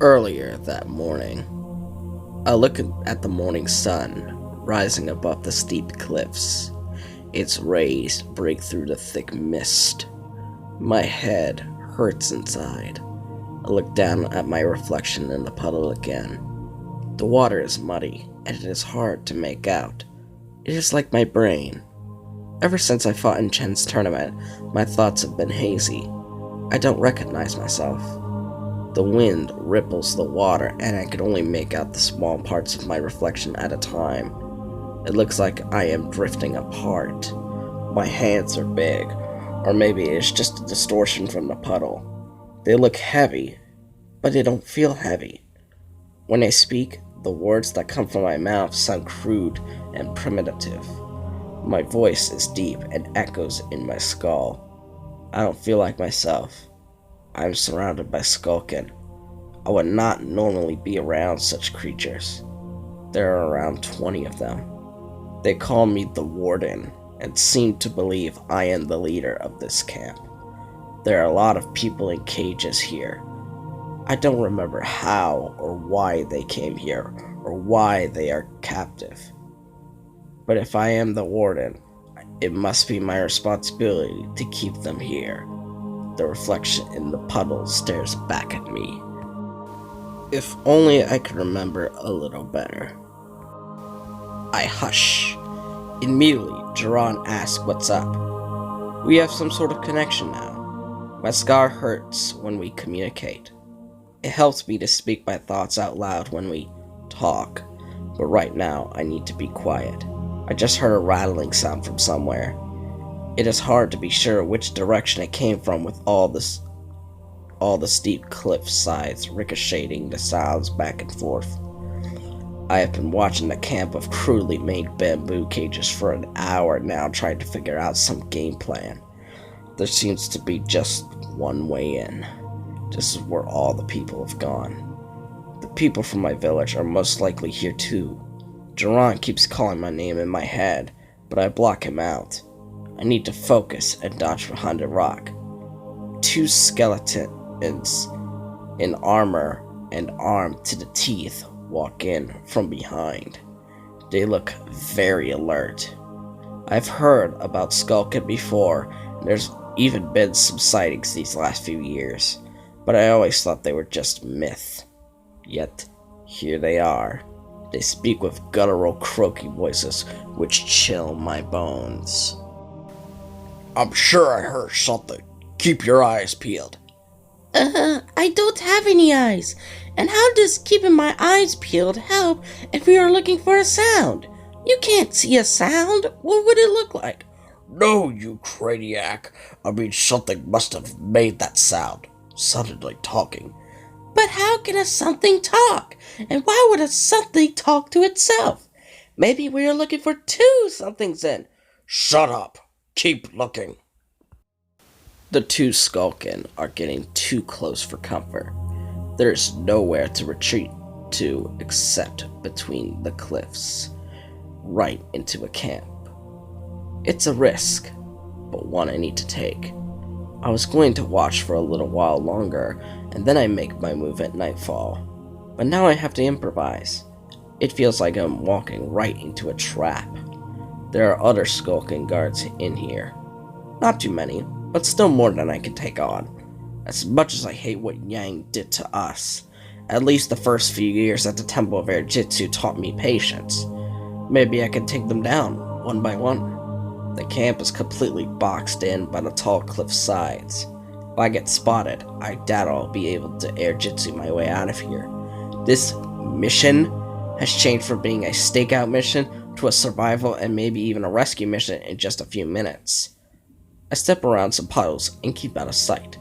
Earlier that morning, I look at the morning sun rising above the steep cliffs. Its rays break through the thick mist. My head hurts inside. I look down at my reflection in the puddle again. The water is muddy, and it is hard to make out. It is like my brain. Ever since I fought in Chen's tournament, my thoughts have been hazy. I don't recognize myself. The wind ripples the water, and I can only make out the small parts of my reflection at a time. It looks like I am drifting apart. My hands are big, or maybe it's just a distortion from the puddle. They look heavy, but they don't feel heavy. When I speak, the words that come from my mouth sound crude and primitive. My voice is deep and echoes in my skull. I don't feel like myself. I am surrounded by skulkin. I would not normally be around such creatures. There are around 20 of them. They call me the Warden and seem to believe I am the leader of this camp. There are a lot of people in cages here. I don't remember how or why they came here or why they are captive. But if I am the Warden, it must be my responsibility to keep them here. The reflection in the puddle stares back at me. If only I could remember a little better. I hush. Immediately, Jerahn asks what's up. We have some sort of connection now. My scar hurts when we communicate. It helps me to speak my thoughts out loud when we talk, but right now I need to be quiet. I just heard a rattling sound from somewhere. It is hard to be sure which direction it came from with all the steep cliff sides ricocheting the sounds back and forth. I have been watching the camp of crudely made bamboo cages for an hour now, trying to figure out some game plan. There seems to be just one way in. This is where all the people have gone. The people from my village are most likely here too. Jerahn keeps calling my name in my head, but I block him out. I need to focus and dodge behind a rock. Two skeletons in armor and armed to the teeth walk in from behind. They look very alert. I've heard about Skulkin before, and there's even been some sightings these last few years, but I always thought they were just myth. Yet, here they are. They speak with guttural, croaky voices, which chill my bones. I'm sure I heard something. Keep your eyes peeled. I don't have any eyes. And how does keeping my eyes peeled help if we are looking for a sound? You can't see a sound. What would it look like? No, you craniac. I mean, something must have made that sound. Sounded like talking. But how can a something talk? And why would a something talk to itself? Maybe we are looking for two somethings then. Shut up. Keep looking. The two Skulkin are getting too close for comfort. There is nowhere to retreat to except between the cliffs, right into a camp. It's a risk, but one I need to take. I was going to watch for a little while longer, and then I make my move at nightfall. But now I have to improvise. It feels like I'm walking right into a trap. There are other Skulkin guards in here. Not too many, but still more than I can take on. As much as I hate what Yang did to us, at least the first few years at the Temple of Air Jitsu taught me patience. Maybe I can take them down, one by one. The camp is completely boxed in by the tall cliff sides. If I get spotted, I doubt I'll be able to air jitsu my way out of here. This mission has changed from being a stakeout mission to a survival and maybe even a rescue mission in just a few minutes. I step around some puddles and keep out of sight.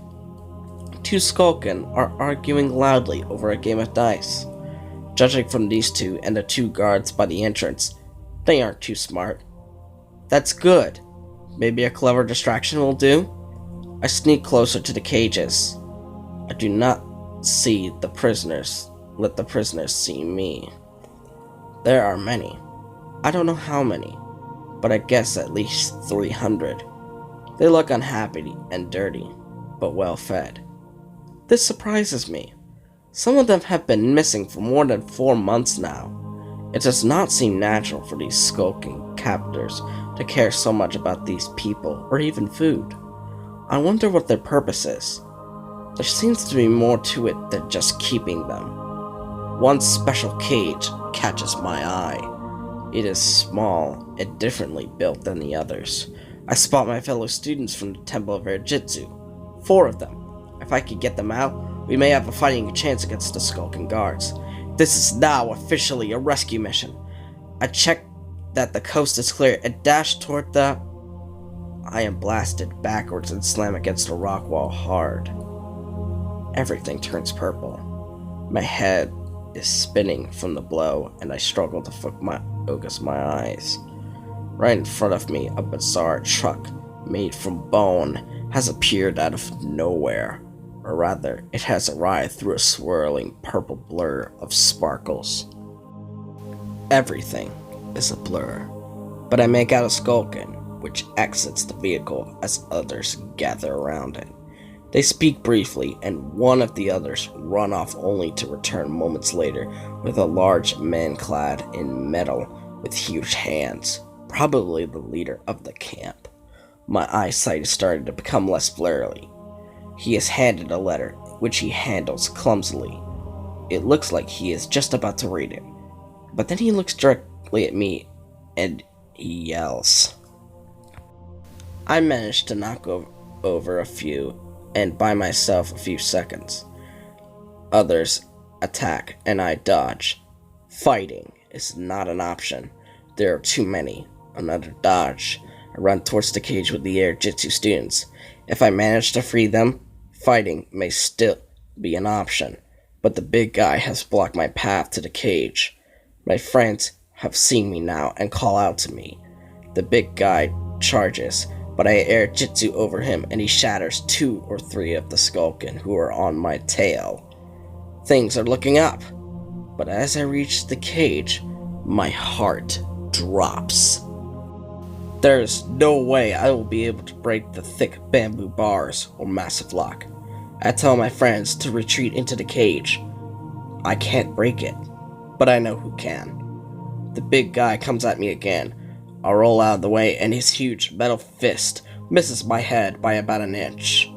Two Skulkin are arguing loudly over a game of dice. Judging from these two and the two guards by the entrance, they aren't too smart. That's good. Maybe a clever distraction will do? I sneak closer to the cages. I do not see the prisoners. Let the prisoners see me. There are many. I don't know how many, but I guess at least 300. They look unhappy and dirty, but well fed. This surprises me. Some of them have been missing for more than 4 months now. It does not seem natural for these skulking captors to care so much about these people or even food. I wonder what their purpose is. There seems to be more to it than just keeping them. One special cage catches my eye. It is small and differently built than the others. I spot my fellow students from the Temple of Air Jitsu. 4 of them. If I could get them out, we may have a fighting chance against the skulking guards. This is now officially a rescue mission. I check that the coast is clear and dash toward the... I am blasted backwards and slam against a rock wall hard. Everything turns purple. My head is spinning from the blow, and I struggle to focus my eyes. Right in front of me, a bizarre truck made from bone has appeared out of nowhere. Or rather, it has arrived through a swirling purple blur of sparkles. Everything is a blur, but I make out a skulkin, which exits the vehicle as others gather around it. They speak briefly, and one of the others run off only to return moments later with a large man clad in metal with huge hands, probably the leader of the camp. My eyesight is starting to become less blurry. He is handed a letter, which he handles clumsily. It looks like he is just about to read it, but then he looks directly at me and he yells. I manage to knock over a few and buy myself a few seconds. Others attack and I dodge. Fighting is not an option. There are too many. Another dodge. I run towards the cage with the Air Jitsu students. If I manage to free them, fighting may still be an option, but the big guy has blocked my path to the cage. My friends have seen me now and call out to me. The big guy charges, but I Air Jitsu over him and he shatters 2 or 3 of the skulkin who are on my tail. Things are looking up, but as I reach the cage, my heart drops. There's no way I will be able to break the thick bamboo bars or massive lock. I tell my friends to retreat into the cage. I can't break it, but I know who can. The big guy comes at me again. I roll out of the way and his huge metal fist misses my head by about an inch.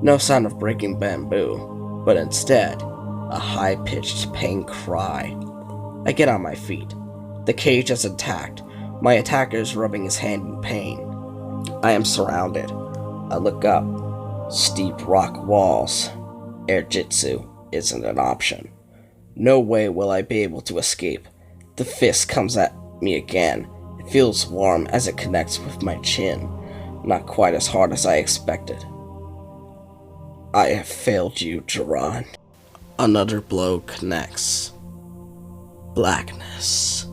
No sound of breaking bamboo, but instead, a high-pitched pain cry. I get on my feet. The cage is intact. My attacker is rubbing his hand in pain. I am surrounded. I look up. Steep rock walls. Air Jitsu isn't an option. No way will I be able to escape. The fist comes at me again. It feels warm as it connects with my chin. Not quite as hard as I expected. I have failed you, Jerahn. Another blow connects. Blackness.